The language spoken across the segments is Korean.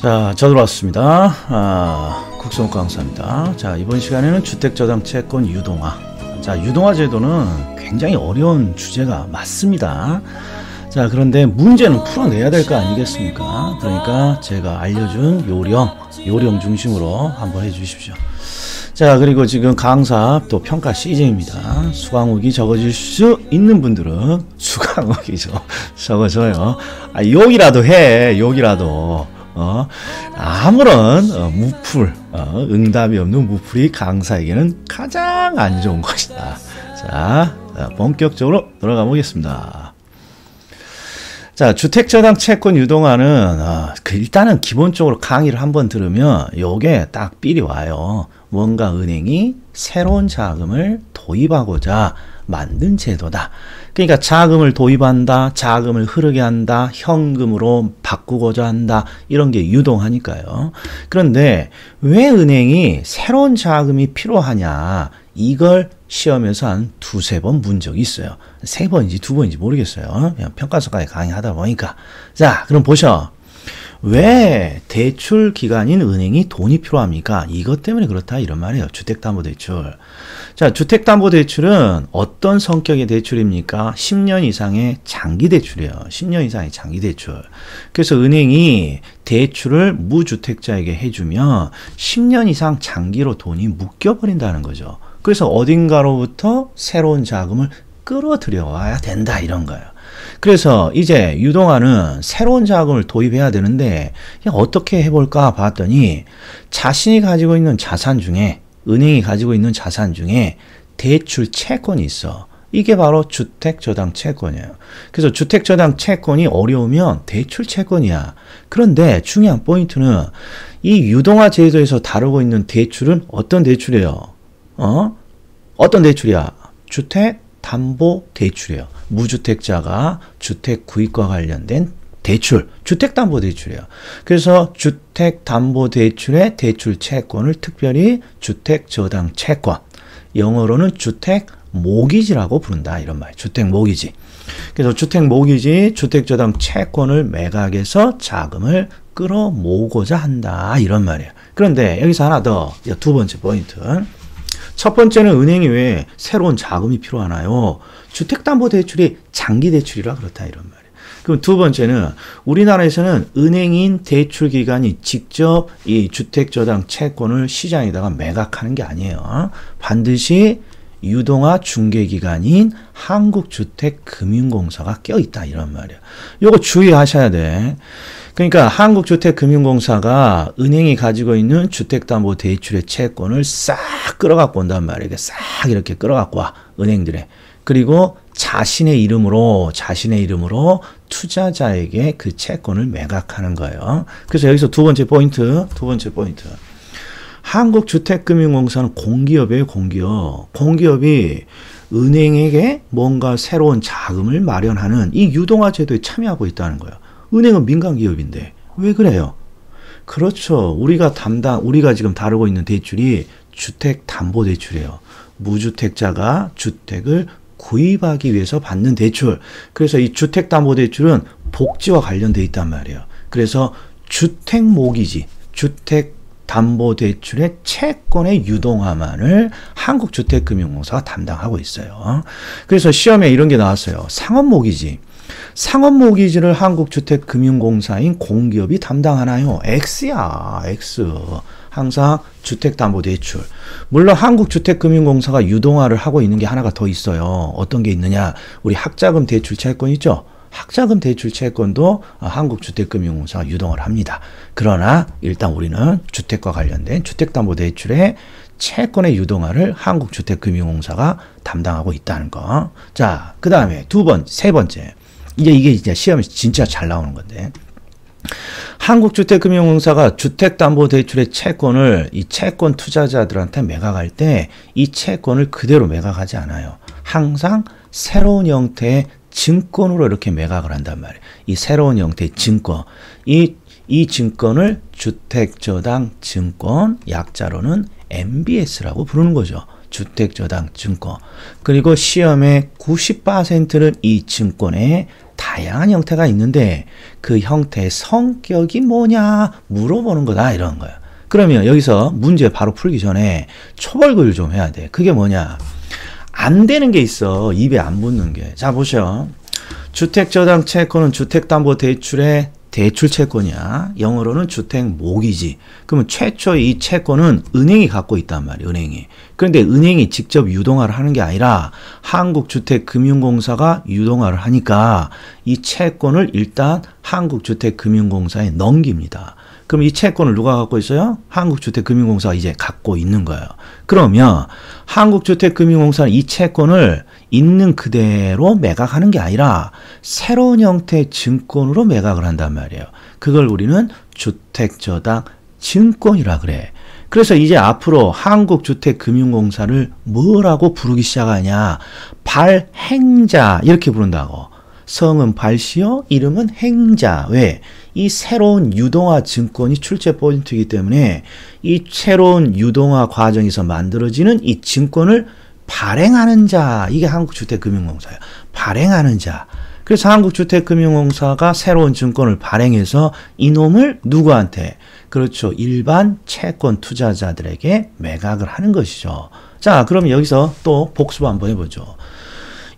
자, 저 들어왔습니다. 국성욱 강사입니다. 자, 이번 시간에는 주택저당 채권 유동화. 자, 유동화 제도는 굉장히 어려운 주제가 맞습니다. 자, 그런데 문제는 풀어내야 될 거 아니겠습니까? 그러니까 제가 알려준 요령 중심으로 한번 해주십시오. 자, 그리고 지금 강사 또 평가 시즌입니다. 수강욱이 적어질 수 있는 분들은 수강욱이 적어줘요. 욕이라도 해, 욕이라도. 아무런 무풀, 응답이 없는 무풀이 강사에게는 가장 안 좋은 것이다. 자, 본격적으로 들어가 보겠습니다. 자, 주택저당 채권 유동화는 일단은 기본적으로 강의를 한번 들으면 요게 딱 삘이 와요. 뭔가 은행이 새로운 자금을 도입하고자 만든 제도다. 그러니까 자금을 도입한다, 자금을 흐르게 한다, 현금으로 바꾸고자 한다, 이런 게 유동하니까요. 그런데 왜 은행이 새로운 자금이 필요하냐, 이걸 시험에서 한 두세 번 문 적이 있어요. 세 번인지 두 번인지 모르겠어요. 그냥 평가서까지 강의하다 보니까. 자, 그럼 보셔. 왜 대출 기관인 은행이 돈이 필요합니까? 이것 때문에 그렇다 이런 말이에요. 주택담보대출. 자, 주택담보대출은 어떤 성격의 대출입니까? 10년 이상의 장기대출이에요. 10년 이상의 장기대출. 그래서 은행이 대출을 무주택자에게 해주면 10년 이상 장기로 돈이 묶여버린다는 거죠. 그래서 어딘가로부터 새로운 자금을 끌어들여와야 된다 이런 거예요. 그래서 이제 유동화는 새로운 자금을 도입해야 되는데 어떻게 해볼까 봤더니 자신이 가지고 있는 자산 중에, 은행이 가지고 있는 자산 중에 대출 채권이 있어. 이게 바로 주택저당 채권이에요. 그래서 주택저당 채권이 어려우면 대출 채권이야. 그런데 중요한 포인트는 이 유동화 제도에서 다루고 있는 대출은 어떤 대출이에요? 어떤 대출이야? 주택담보대출이에요. 무주택자가 주택 구입과 관련된 대출, 주택담보대출이에요. 그래서 주택담보대출의 대출 채권을 특별히 주택저당 채권, 영어로는 주택모기지라고 부른다 이런 말. 주택모기지. 그래서 주택모기지, 주택저당 채권을 매각해서 자금을 끌어모으고자 한다 이런 말이에요. 그런데 여기서 하나 더, 두 번째 포인트. 첫 번째는 은행이 왜 새로운 자금이 필요하나요? 주택담보대출이 장기대출이라 그렇다 이런 말이에요. 그럼 두 번째는 우리나라에서는 은행인 대출기관이 직접 이 주택저당 채권을 시장에다가 매각하는 게 아니에요. 반드시 유동화 중개기관인 한국주택금융공사가 껴있다 이런 말이에요. 요거 주의하셔야 돼. 그러니까 한국주택금융공사가 은행이 가지고 있는 주택담보대출의 채권을 싹 끌어갖고 온단 말이에요. 싹 이렇게 끌어갖고 와, 은행들에. 그리고 자신의 이름으로 투자자에게 그 채권을 매각하는 거예요. 그래서 여기서 두 번째 포인트. 한국주택금융공사는 공기업이에요, 공기업. 공기업이 은행에게 뭔가 새로운 자금을 마련하는 이 유동화 제도에 참여하고 있다는 거예요. 은행은 민간기업인데 왜 그래요? 그렇죠. 우리가 지금 다루고 있는 대출이 주택담보대출이에요. 무주택자가 주택을 구입하기 위해서 받는 대출. 그래서 이 주택담보대출은 복지와 관련돼 있단 말이에요. 그래서 주택모기지, 주택담보대출의 채권의 유동화만을 한국주택금융공사가 담당하고 있어요. 그래서 시험에 이런 게 나왔어요. 상업모기지. 상업모기지를 한국주택금융공사인 공기업이 담당하나요? X야, X. 항상 주택담보대출. 물론 한국주택금융공사가 유동화를 하고 있는 게 하나가 더 있어요. 어떤 게 있느냐? 우리 학자금 대출 채권 있죠? 학자금 대출 채권도 한국주택금융공사가 유동을 합니다. 그러나 일단 우리는 주택과 관련된 주택담보대출의 채권의 유동화를 한국주택금융공사가 담당하고 있다는 거. 자, 그 다음에 세 번째. 이게 이제 시험에 진짜 잘 나오는 건데. 한국주택금융공사가 주택담보대출의 채권을 이 채권 투자자들한테 매각할 때 이 채권을 그대로 매각하지 않아요. 항상 새로운 형태의 증권으로 이렇게 매각을 한단 말이에요. 이 새로운 형태의 증권. 이 증권을 주택저당 증권, 약자로는 MBS라고 부르는 거죠. 주택저당 증권. 그리고 시험의 90%는 이 증권의 다양한 형태가 있는데 그 형태의 성격이 뭐냐 물어보는 거다 이런 거예요. 그러면 여기서 문제 바로 풀기 전에 초벌구를 좀 해야 돼. 그게 뭐냐? 안 되는 게 있어. 입에 안 붙는 게. 자, 보셔. 주택저당 채권은 주택담보대출의 대출 채권이야. 영어로는 주택모기지. 그러면 최초 이 채권은 은행이 갖고 있단 말이야. 은행이. 그런데 은행이 직접 유동화를 하는 게 아니라 한국주택금융공사가 유동화를 하니까 이 채권을 일단 한국주택금융공사에 넘깁니다. 그럼 이 채권을 누가 갖고 있어요? 한국주택금융공사가 이제 갖고 있는 거예요. 그러면 한국주택금융공사는 이 채권을 있는 그대로 매각하는 게 아니라 새로운 형태의 증권으로 매각을 한단 말이에요. 그걸 우리는 주택저당 증권이라 그래. 그래서 이제 앞으로 한국주택금융공사를 뭐라고 부르기 시작하냐? 발행자 이렇게 부른다고. 성은 발시요, 이름은 행자. 왜? 이 새로운 유동화 증권이 출제 포인트이기 때문에 이 새로운 유동화 과정에서 만들어지는 이 증권을 발행하는 자, 이게 한국주택금융공사예요. 발행하는 자. 그래서 한국주택금융공사가 새로운 증권을 발행해서 이놈을 누구한테? 그렇죠. 일반 채권 투자자들에게 매각을 하는 것이죠. 자, 그럼 여기서 또 복습 한번 해보죠.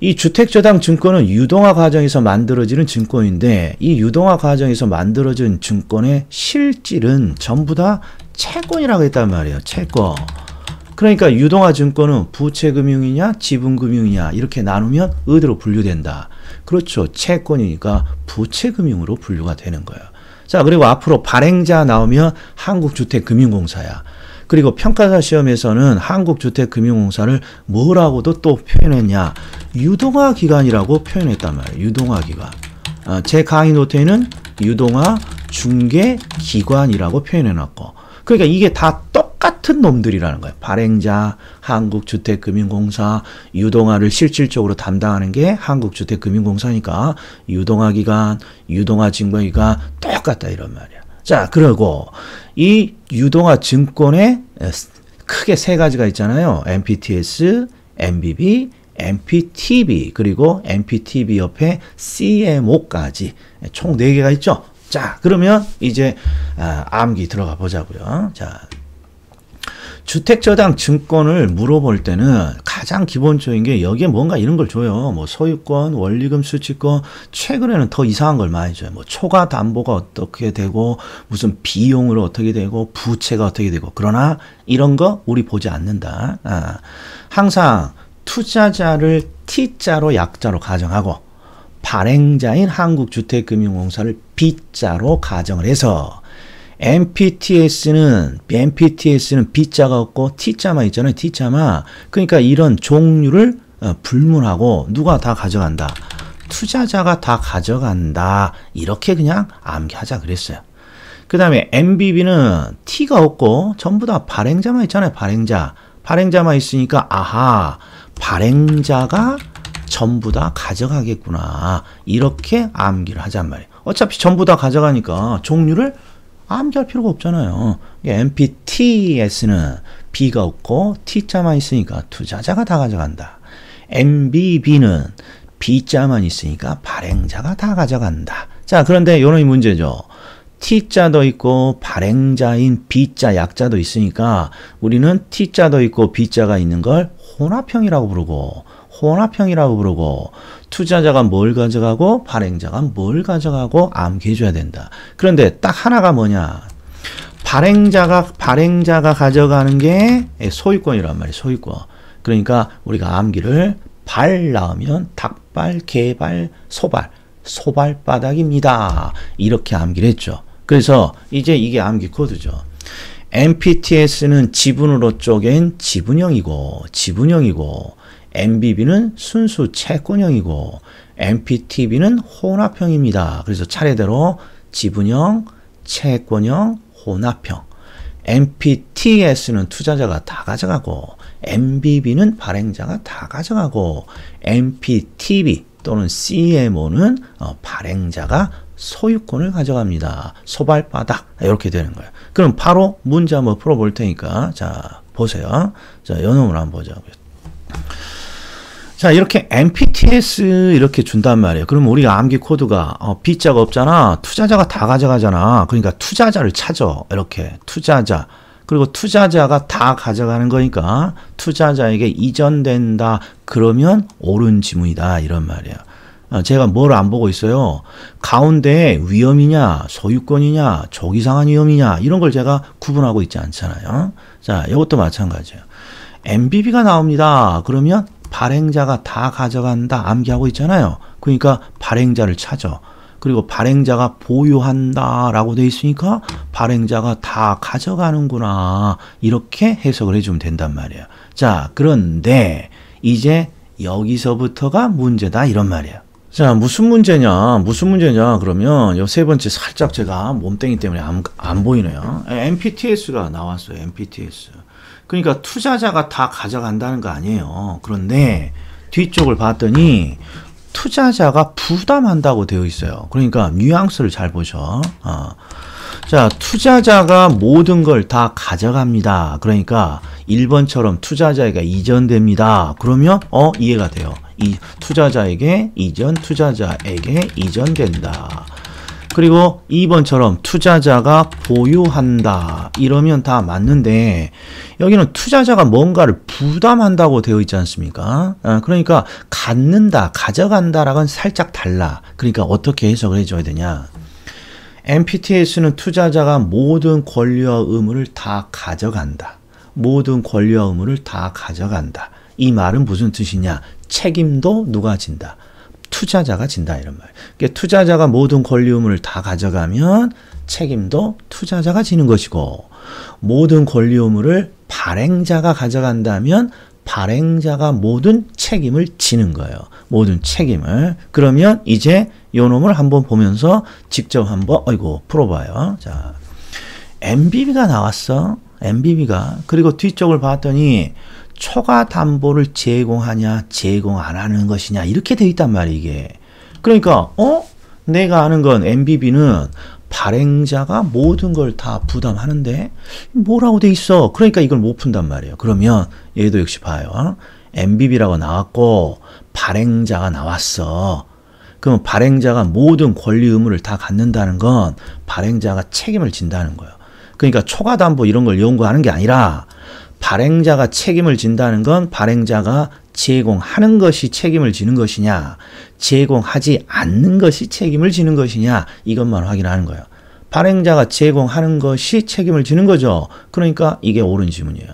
이 주택저당 증권은 유동화 과정에서 만들어지는 증권인데 이 유동화 과정에서 만들어진 증권의 실질은 전부 다 채권이라고 했단 말이에요. 채권. 그러니까 유동화 증권은 부채금융이냐 지분금융이냐 이렇게 나누면 어디로 분류된다. 그렇죠. 채권이니까 부채금융으로 분류가 되는 거예요. 자, 그리고 앞으로 발행자 나오면 한국주택금융공사야. 그리고 평가사 시험에서는 한국주택금융공사를 뭐라고도 또 표현했냐. 유동화 기관이라고 표현했단 말이에요. 유동화 기관. 제 강의 노트에는 유동화 중개기관이라고 표현해놨고. 그러니까 이게 다 똑같은 놈들이라는 거예요. 발행자, 한국주택금융공사, 유동화를 실질적으로 담당하는 게 한국주택금융공사니까 유동화기관, 유동화증권기관 똑같다 이런 말이야. 자, 그리고 이 유동화 증권에 크게 세 가지가 있잖아요. MPTS, MBB, MPTB, 그리고 MPTB 옆에 CMO까지 총 4개가 있죠. 자, 그러면 이제 암기 들어가 보자고요. 자, 주택저당 증권을 물어볼 때는 가장 기본적인 게 여기에 뭔가 이런 걸 줘요. 뭐 소유권, 원리금 수취권, 최근에는 더 이상한 걸 많이 줘요. 뭐 초과 담보가 어떻게 되고 무슨 비용으로 어떻게 되고 부채가 어떻게 되고. 그러나 이런 거 우리 보지 않는다. 항상 투자자를 T자로 약자로 가정하고 발행자인 한국주택금융공사를 B자로 가정을 해서 MPTS는 B자가 없고 T자만 있잖아요. T자만. 그러니까 이런 종류를 불문하고 누가 다 가져간다. 투자자가 다 가져간다. 이렇게 그냥 암기하자 그랬어요. 그 다음에 MBB는 T가 없고 전부 다 발행자만 있잖아요. 발행자. 발행자만 있으니까 아하, 발행자가 전부 다 가져가겠구나. 이렇게 암기를 하잔 말이에요. 어차피 전부 다 가져가니까 종류를 암기할 필요가 없잖아요. MPTS는 B가 없고 T자만 있으니까 투자자가 다 가져간다. MBB는 B자만 있으니까 발행자가 다 가져간다. 자, 그런데 이런 문제죠. T자도 있고 발행자인 B자 약자도 있으니까 우리는 T자도 있고 B자가 있는 걸 혼합형이라고 부르고 투자자가 뭘 가져가고 발행자가 뭘 가져가고 암기해줘야 된다. 그런데 딱 하나가 뭐냐. 발행자가 가져가는 게 소유권이란 말이에요. 소유권. 그러니까 우리가 암기를 발 나오면 닭발, 개발, 소발바닥입니다. 이렇게 암기를 했죠. 그래서 이제 이게 암기 코드죠. MPTS는 지분으로 쪼갠 지분형이고 MBB는 순수 채권형이고 MPTB는 혼합형입니다. 그래서 차례대로 지분형, 채권형, 혼합형. MPTS는 투자자가 다 가져가고 MBB는 발행자가 다 가져가고 MPTB 또는 CMO는 발행자가 소유권을 가져갑니다. 소발바닥 이렇게 되는 거예요. 그럼 바로 문제 한번 풀어볼 테니까 자 보세요. 자, 요놈을 한번 보자고요. 자, 이렇게 MPTS 이렇게 준단 말이에요. 그럼 우리가 암기 코드가 B자가 없잖아. 투자자가 다 가져가잖아. 그러니까 투자자를 찾아. 이렇게 투자자. 그리고 투자자가 다 가져가는 거니까 투자자에게 이전된다. 그러면 옳은 지문이다. 이런 말이에요. 제가 뭘 안 보고 있어요. 가운데 위험이냐, 소유권이냐, 조기상한 위험이냐 이런 걸 제가 구분하고 있지 않잖아요. 자, 이것도 마찬가지예요. MBB가 나옵니다. 그러면 발행자가 다 가져간다. 암기하고 있잖아요. 그러니까 발행자를 찾아. 그리고 발행자가 보유한다 라고 되어 있으니까 발행자가 다 가져가는구나. 이렇게 해석을 해주면 된단 말이에요. 자, 그런데 이제 여기서부터가 문제다 이런 말이에요. 자, 무슨 문제냐 그러면 요 세 번째 살짝 제가 몸땡이 때문에 안 보이네요. MPTS가 나왔어요. MPTS. 그러니까 투자자가 다 가져간다는 거 아니에요. 그런데 뒤쪽을 봤더니 투자자가 부담한다고 되어 있어요. 그러니까 뉘앙스를 잘 보셔. 자, 투자자가 모든 걸 다 가져갑니다. 그러니까 1번처럼 투자자에게 이전됩니다. 그러면 이해가 돼요. 이 투자자에게 이전, 투자자에게 이전된다. 그리고 2번처럼 투자자가 보유한다. 이러면 다 맞는데 여기는 투자자가 뭔가를 부담한다고 되어 있지 않습니까? 그러니까 갖는다, 가져간다랑은 살짝 달라. 그러니까 어떻게 해석을 해줘야 되냐? MPTS는 투자자가 모든 권리와 의무를 다 가져간다. 모든 권리와 의무를 다 가져간다. 이 말은 무슨 뜻이냐? 책임도 누가 진다? 투자자가 진다 이런 말. 그러니까 투자자가 모든 권리 의무를 다 가져가면 책임도 투자자가 지는 것이고 모든 권리 의무를 발행자가 가져간다면 발행자가 모든 책임을 지는 거예요. 모든 책임을. 그러면 이제 요 놈을 한번 보면서 직접 한번 풀어봐요. 자, MBB가 나왔어. MBB가. 그리고 뒤쪽을 봤더니 초과 담보를 제공하냐 제공 안 하는 것이냐 이렇게 돼 있단 말이에요. 이게. 그러니까 내가 아는 건 MBB는 발행자가 모든 걸 다 부담하는데 뭐라고 돼 있어. 그러니까 이걸 못 푼단 말이에요. 그러면 얘도 역시 봐요. MBB라고 나왔고 발행자가 나왔어. 그럼 발행자가 모든 권리 의무를 다 갖는다는 건 발행자가 책임을 진다는 거예요. 그러니까 초과 담보 이런 걸 연구하는 게 아니라 발행자가 책임을 진다는 건 발행자가 제공하는 것이 책임을 지는 것이냐 제공하지 않는 것이 책임을 지는 것이냐 이것만 확인하는 거예요. 발행자가 제공하는 것이 책임을 지는 거죠. 그러니까 이게 옳은 지문이에요.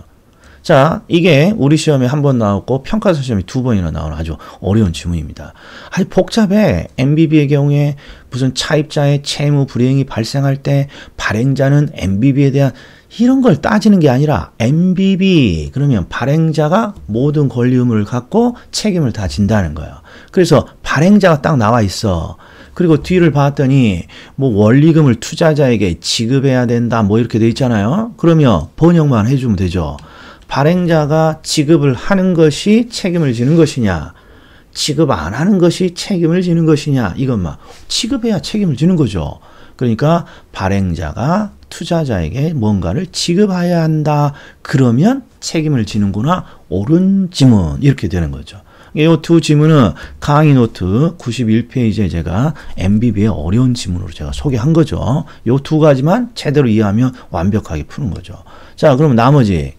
자, 이게 우리 시험에 한 번 나왔고 평가서 시험에 2번이나 나오는 아주 어려운 지문입니다. 아주 복잡해. MBB의 경우에 무슨 차입자의 채무 불이행이 발생할 때 발행자는 MBB에 대한 이런 걸 따지는 게 아니라 MBB 그러면 발행자가 모든 권리 의무를 갖고 책임을 다 진다는 거예요. 그래서 발행자가 딱 나와 있어. 그리고 뒤를 봤더니 뭐 원리금을 투자자에게 지급해야 된다 뭐 이렇게 돼 있잖아요. 그러면 번역만 해주면 되죠. 발행자가 지급을 하는 것이 책임을 지는 것이냐 지급 안 하는 것이 책임을 지는 것이냐 이것만 지급해야 책임을 지는 거죠. 그러니까 발행자가 투자자에게 뭔가를 지급해야 한다. 그러면 책임을 지는구나. 옳은 지문 이렇게 되는 거죠. 이 두 지문은 강의 노트 91페이지에 제가 MBB의 어려운 지문으로 제가 소개한 거죠. 이 두 가지만 제대로 이해하면 완벽하게 푸는 거죠. 자, 그럼 나머지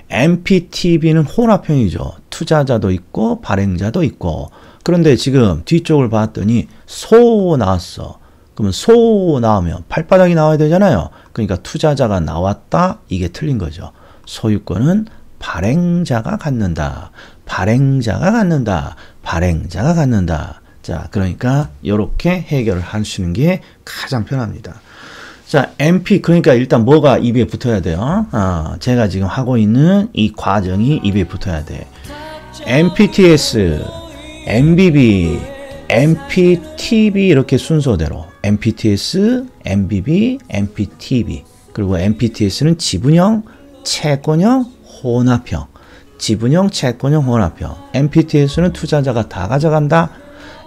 MPTB는 혼합형이죠. 투자자도 있고 발행자도 있고. 그런데 지금 뒤쪽을 봤더니 소 나왔어. 그러면 소 나오면 발바닥이 나와야 되잖아요. 그러니까 투자자가 나왔다. 이게 틀린 거죠. 소유권은 발행자가 갖는다. 발행자가 갖는다. 발행자가 갖는다. 자, 그러니까 이렇게 해결을 하시는 게 가장 편합니다. 자, MP 그러니까 일단 뭐가 입에 붙어야 돼요? 제가 지금 하고 있는 이 과정이 입에 붙어야 돼. MPTS, MBB, MPTB 이렇게 순서대로 MPTS, MBB, MPTB 그리고 MPTS는 지분형, 채권형, 혼합형 지분형, 채권형, 혼합형 MPTS는 투자자가 다 가져간다.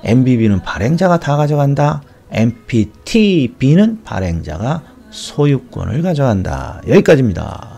MBB는 발행자가 다 가져간다. MPTB는 발행자가 소유권을 가져간다. 여기까지입니다.